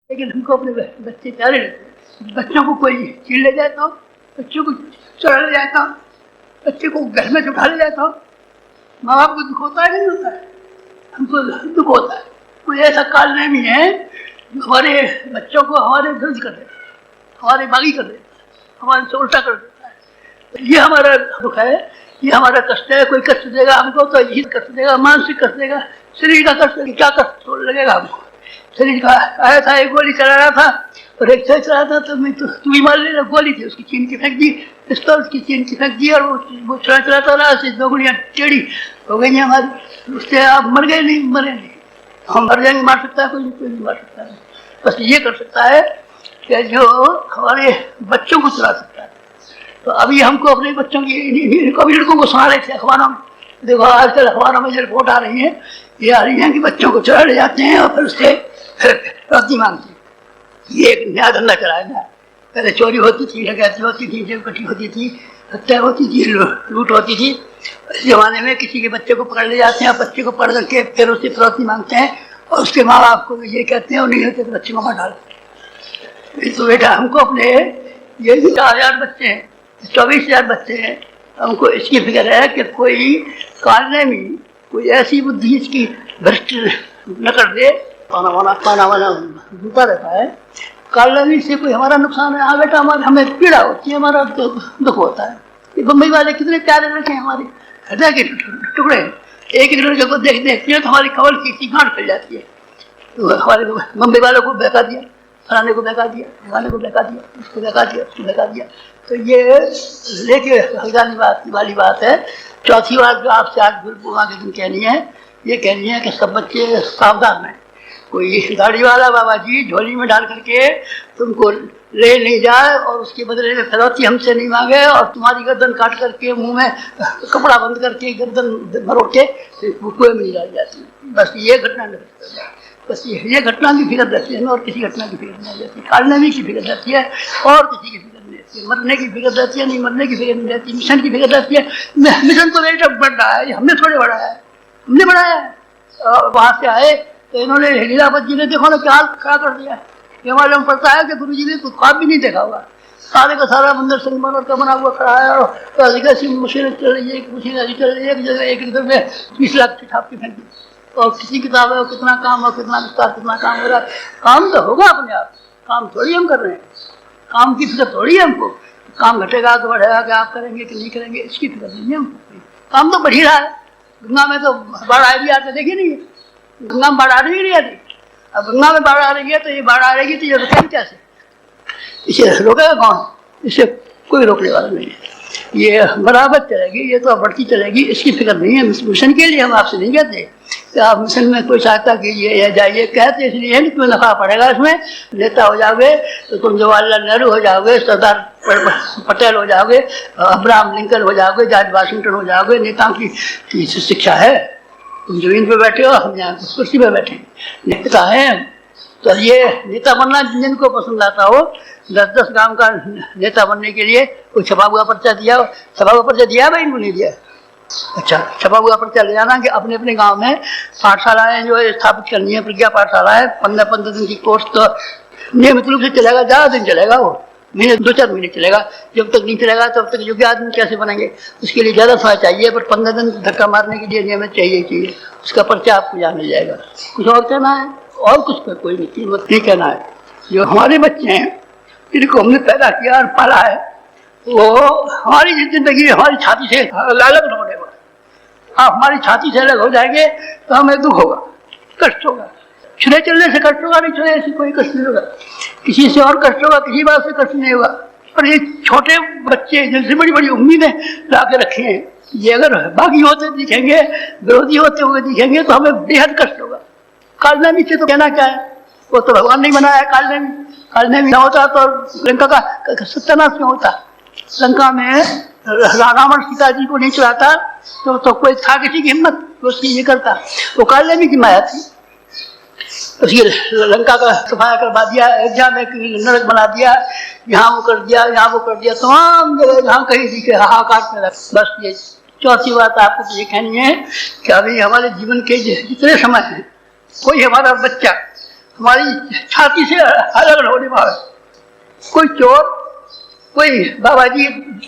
लेकिन हमको अपने बच्चे प्यारे लगते हैं। बच्चों को कोई छीन ले जाए तो, बच्चों को चुरा ले जाता, बच्चे को घर में उठा ले जाता, माँ बाप को दुख होता है नहीं होता है? हमको दुख होता है। कोई ऐसा काल नहीं है जो हमारे बच्चों को हमारे दर्द कर देता, हमारे बागी कर देता, हमारे से उल्टा कर देता है। तो ये हमारा दुख है, ये हमारा कष्ट है। कोई कष्ट देगा हमको तो ये कष्ट देगा, मानसिक कष्ट देगा, शरीर का कष्ट, क्या कष्ट लगेगा हमको? शरीर का आया था, एक गोली चला रहा था और एक से चला था, तो मैं तू बीमार ले, गोली थी उसकी छीन के फेंक दी, पिस्तौल की छीन के फेंक दी, और वो चलाता रहा, ऐसे दो गोलियां टेढ़ी हो गई हमारी। उससे आप मर गए नहीं, मरे नहीं। हम मर जाएंगे, मार सकता है कोई नहीं मार सकता है। बस ये कर सकता है कि जो हमारे बच्चों को चला सकता है। तो अभी हमको अपने बच्चों की, कभी लड़कों को सुना रहे थे अखबारों में, देखो आजकल अखबारों में जो रिपोर्ट आ रही है, ये आ रही है कि बच्चों को चुरा ले जाते हैं और फिर उससे रोटी मांगते हैं। ये एक नया धंधा चला है ना। पहले चोरी होती थी, डकैती होती थी, जेबकटी होती थी, हत्या होती थी, लूट होती थी। इस जमाने में किसी के बच्चे को पकड़ ले जाते हैं, बच्चे को पकड़ करके फिर उससे फिरौती मांगते हैं और उसके माँ बाप को ये कहते हैं, और नहीं होते तो बच्चे को मार डालते हैं। तो बेटा हमको अपने ये 4,000 बच्चे हैं, 24,000 बच्चे हैं, हमको इसकी फिक्र है कि कोई कालने में कोई ऐसी बुद्धि इसकी भ्रष्ट न कर दे। पाना वाना डूबा रहता है, कालने से कोई हमारा नुकसान है। हाँ बेटा, हमें पीड़ा होती है, हमारा दुख होता है। ये बम्बई वाले कितने प्यारे लड़के हैं, हमारे हृदय के टुकड़े। एक एक लड़के को देखते हैं तो हमारी कमर की गांठ फैल जाती है। तो हमारे बम्बई वालों को बहका दिया, फलाने को बहका दिया, फलाने को बहका दिया, उसको बहका दिया, उसको बहका दिया। तो ये लेके हल्कानी वाली बात है। चौथी बात जो आपसे आज गुरुपूर्णिमा के दिन कहनी है, ये कहनी है कि सब बच्चे सावधान हैं। कोई दाढ़ी वाला बाबा जी झोली में डाल करके तुमको ले नहीं जाए और उसके बदले में फिरौती हमसे नहीं मांगे और तुम्हारी गर्दन काट करके मुंह में कपड़ा बंद करके गर्दन मरोड़ के कुएं में नहीं डाल जाती। बस ये घटना नहीं, बस ये घटना की फिक्र रहती है और किसी घटना की फिक्र नहीं रहती। कालने की फिक्र रहती है और किसी की फिक्र नहीं रहती है। मरने की फिक्र रहती है, नहीं मरने की फिक्र नहीं रहती। मिशन की फिक्र रहती है। मिशन तो बेटा बढ़ रहा है, हमने थोड़े बढ़ाया है, हमने बढ़ाया है। वहाँ से आए तो इन्होंने लीलावत जी ने देखो ना क्या कर दिया। ये मालूम पड़ता है कि गुरु जी ने कुछ ख्वाब भी नहीं देखा हुआ। सारे का सारा मंदिर संगमरमर का बना हुआ खड़ा है और ऐसी मशीनें चल रही है, मशीन ऐसी चल रही है, एक जगह एक इधर में 20 लाख की छाप के फेंक दी। और किसी किताब है कितना काम हो, कितना विस्तार, कितना काम हो रहा है। काम तो होगा अपने आप, काम थोड़ी हम कर रहे हैं, काम की फिक्र थोड़ी है हमको। काम घटेगा तो बढ़ेगा कि आप करेंगे कि नहीं करेंगे, इसकी फिक्र नहीं है हमको। काम तो बढ़ ही रहा है। गंगा में तो बाढ़ आ रही आते देखिए नहीं, गंगा में बाढ़ आ रही नहीं आती। अब गंगा में बाढ़ आ रही है तो ये बाढ़ आ रही तो ये रुकेगी कैसे? इसे रोकेगा कौन? इसे कोई रोकने वाला नहीं है। ये बराबर चलेगी, ये तो बढ़ती चलेगी, इसकी फिक्र नहीं है। मिशन के लिए हम आपसे नहीं कहते कि आप मिशन में कोई सहायता कीजिए या जाइए, कहते इसलिए है कि तुम्हें नफा पड़ेगा इसमें। नेता हो जाओगे तो तुम जवाहरलाल नेहरू हो जाओगे, सरदार पटेल हो जाओगे, अब्राहम लिंकन हो जाओगे, जॉर्ज वाशिंगटन हो जाओगे। नेताओं की शिक्षा है। तुम जमीन पे बैठे हो, हम यहाँ कुर्सी पे बैठे। नेता है तो ये नेता बनना जिनको पसंद आता हो, 10-10 गांव का नेता बनने के लिए कोई छपा हुआ पर्चा दिया, छपा हुआ पर्चा दिया भाई, इनको नहीं दिया। अच्छा, छपा हुआ पर्चा ले जाना कि अपने अपने गांव में पाठशालाएं जो है स्थापित करनी है, प्रज्ञा पाठशाला है। 15-15 दिन की कोर्स तो नियमित रूप से चलेगा, ज़्यादा दिन चलेगा, वो महीने 2-4 महीने चलेगा। जब तक नहीं चलेगा तब तक योग्य आदमी कैसे बनेंगे? उसके लिए ज़्यादा समय चाहिए, पर 15 दिन धक्का मारने के लिए नियमित चाहिए। उसका पर्चा आपको यहाँ मिल जाएगा। कुछ और कहना है? और कुछ पर कोई नहीं कहना है। जो हमारे बच्चे हैं जिनको हमने पैदा किया और पाला है, वो हमारी जिंदगी हमारी छाती से अलग होने वाला। आप हमारी छाती से अलग हो जाएंगे तो हमें दुख होगा, कष्ट होगा। चुने चलने से कष्ट होगा, नहीं चुने से कोई कष्ट नहीं होगा। किसी से और कष्ट होगा, किसी बात से कष्ट नहीं होगा। पर ये छोटे बच्चे जिनसे बड़ी बड़ी उम्मीदें ला के रखे हैं, ये अगर बागी होते दिखेंगे, विरोधी होते हुए दिखेंगे तो हमें बेहद कष्ट होगा। कालने नीचे तो कहना क्या है, वो तो भगवान नहीं बनाया। कालने में होता तो लंका का सत्यानाश में होता। लंका में रावण सीता जी को नहीं चुराता तो कोई था किसी की हिम्मत तो उसकी ये करता। वो कालने की माया थी। उसकी लंका का सफाया करवा दिया, अयोध्या में नरक बना दिया, यहाँ वो कर दिया, यहाँ वो कर दिया, तमाम जगह जहाँ कहीं दिखे हाहाकार में। बस ये चौथी बात आपको ये कहनी है कि अभी हमारे जीवन के जितने समय हैं, कोई हमारा बच्चा हमारी छाती से अलग होने वाला। कोई चोर, कोई बाबा जी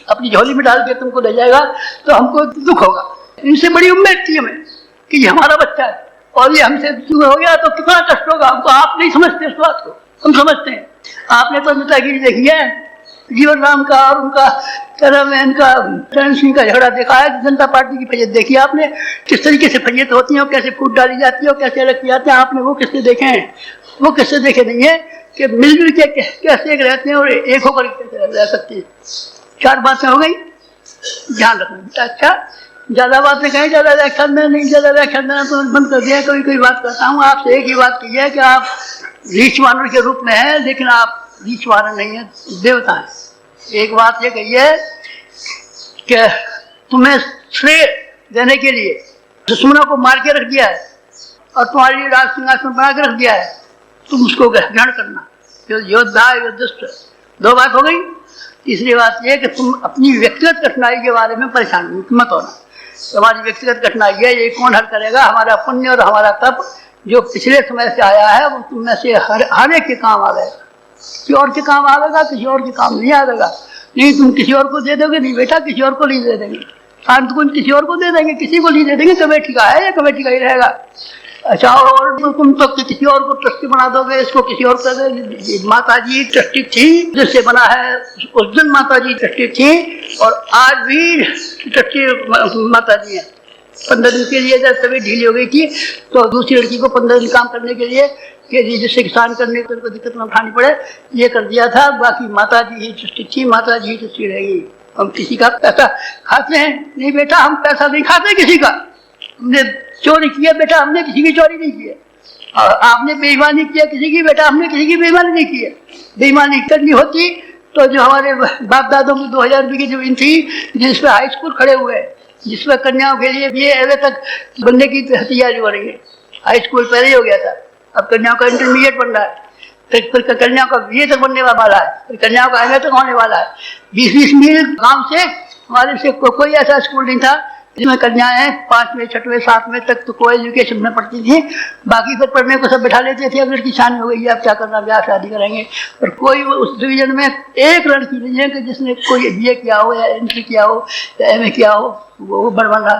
अपनी झोली में डाल के तुमको ले जाएगा तो हमको दुख होगा। इनसे बड़ी उम्मीद थी हमें कि ये हमारा बच्चा है और ये हमसे दूर हो गया तो कितना कष्ट होगा हमको। आप नहीं समझते इस बात को, हम समझते हैं। आपने तो नेतागिरी देखी है, जीवन राम का और उनका इनका चरण सिंह का झगड़ा देखा है। जनता पार्टी की फैयत देखी है आपने, किस तरीके से फैयत होती है और कैसे फूट डाली जाती है और कैसे अलग किए जाते हैं। आपने वो किससे देखे हैं? वो किससे देखे नहीं है कि मिलजुल के कैसे एक रहते हैं और एक होकर कैसे रह सकते हैं। 4 बातें हो गई, ध्यान रखना। अच्छा, ज्यादा बातें कहें, ज्यादा व्याख्यान में नहीं, ज्यादा व्याख्यान देना तो बंद कर दिया। कोई बात करता हूँ आपसे, एक ही बात की है कि आप रीछ वानर के रूप में हैं, लेकिन आप रीछ वानर नहीं है, देवता है। एक बात ये कही है कि तुम्हें श्रेय देने के लिए दुश्मनों को मार के रख दिया है और तुम्हारी राज सिंहासन बना के रख दिया है, तुम उसको ग्रहण करना। योद्धा युद्धस्थ, 2 बात हो गई। तीसरी बात यह कि तुम अपनी व्यक्तिगत कठिनाई के बारे में परेशान मत होना। तुम्हारी व्यक्तिगत कठिनाई है, ये कौन हल करेगा? हमारा पुण्य और हमारा तप जो पिछले समय से आया है वो तुम में से हर एक के काम आवेगा। किसी और के काम आवेगा, किसी और के काम नहीं आवेगा। नहीं तुम किसी और को दे दोगे, नहीं बेटा किसी और को नहीं दे देंगे। शांत को किसी और को दे देंगे, किसी को नहीं दे देंगे। कमेटी का है, ये कमेटी का ही रहेगा। अच्छा, और तुम तो किसी और को ट्रस्टी बना दोगे, इसको किसी और कर दोगे। माता जी ट्रस्टी थी, जिससे बना है उस दिन माता जी ट्रस्टी थी और आज भी ट्रस्टी माता जी है। 15 दिन के लिए जब तबीयत ढीली हो गई थी तो दूसरी लड़की को 15 दिन काम करने के लिए कि जिससे किसान करने को दिक्कत न उठानी पड़े, ये कर दिया था। बाकी माता जी ही ट्रस्टी थी, माता जी ही ट्रस्टी रहेगी। हम किसी का पैसा खाते हैं? नहीं बेटा, हम पैसा नहीं खाते किसी का। हमने चोरी किया बेटा, हमने किसी की चोरी नहीं की है। और आपने बेईमानी किया किसी की, बेटा हमने किसी की बेईमानी नहीं की है। बेईमानी करनी होती तो जो हमारे बाप दादों की 2000 रुपये की जमीन थी जिसपे हाई स्कूल खड़े हुए, जिसमें कन्याओं के लिए ये अभी तक बनने की तैयारी हो रही है। हाई स्कूल पहले ही हो गया था, अब कन्याओं का इंटरमीडिएट बन रहा है, फिर कन्याओं का बीए तक बनने वाला है, फिर कन्याओं का एमए तक होने वाला है। 20-20 मील गांव से हमारे से कोई ऐसा स्कूल नहीं था जिसमें कन्याएं 5वें 6वें 7वें तक तो कोई एजुकेशन में पढ़ती थी। बाकी फिर पढ़ने को सब बैठा लेते थे। अब लड़की शादी हो गई है, अब क्या करना, ब्याह शादी करेंगे। पर कोई उस डिवीजन में एक लड़की नहीं है कि जिसने कोई बीए किया हो या एंट्री किया हो या एमए किया हो, वो बन रहा।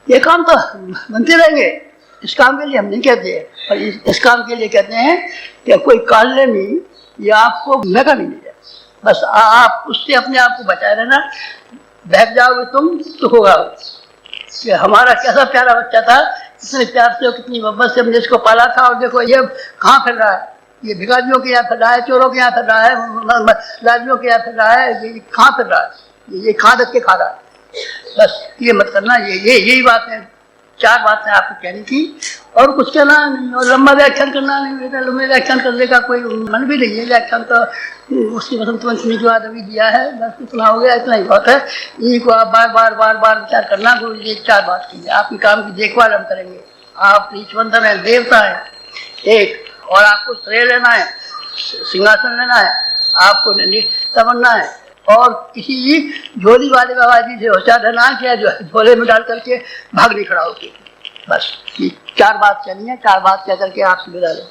ये काम तो बनते रहेंगे, इस काम के लिए हम नहीं कहते हैं, पर इस काम के लिए कहते हैं कि कोई कालने नहीं, ये आपको महका नहीं मिले। बस आप उससे अपने आप को बचाए रहना। बहक जाओगे तुम तो होगा कि हमारा कैसा प्यारा बच्चा था, कितने प्यार से और कितनी मोहब्बत से हमने इसको पाला था। और देखो ये कहाँ फिर रहा है, ये भिखारियों के यहाँ फिर रहा है, चोरों के यहाँ फिर रहा है, लाजियों के यहाँ फिर रहा है। ये कहाँ फिर रहा है, ये खा धक के खा रहा है। बस ये मत करना। यही बात है, 4 बातें आपको कहनी थी और कुछ कहना नहीं। और लंबा व्याख्यान करना नहीं बेटा, लंबे व्याख्यान करने का कोई मन भी नहीं है। व्याख्यान तो उसकी वसंत पंचमी के बाद अभी दिया है, बस इतना हो गया, इतना ही बहुत है। इन्हीं को आप बार बार विचार करना। गुरु जी 4 बात की, आपके काम की देखभाल हम करेंगे। आप ईश्वरधन है, देवता है एक, और आपको श्रेय लेना है, सिंहासन लेना है, आपको नेता बनना है। और किसी झोली वाले बाबा जी से होशियार रहना है, जो झोले में डाल करके भाग नहीं खड़ा होती। बस ये 4 बात कहनी है। 4 बात कह करके आपसे विदा लो।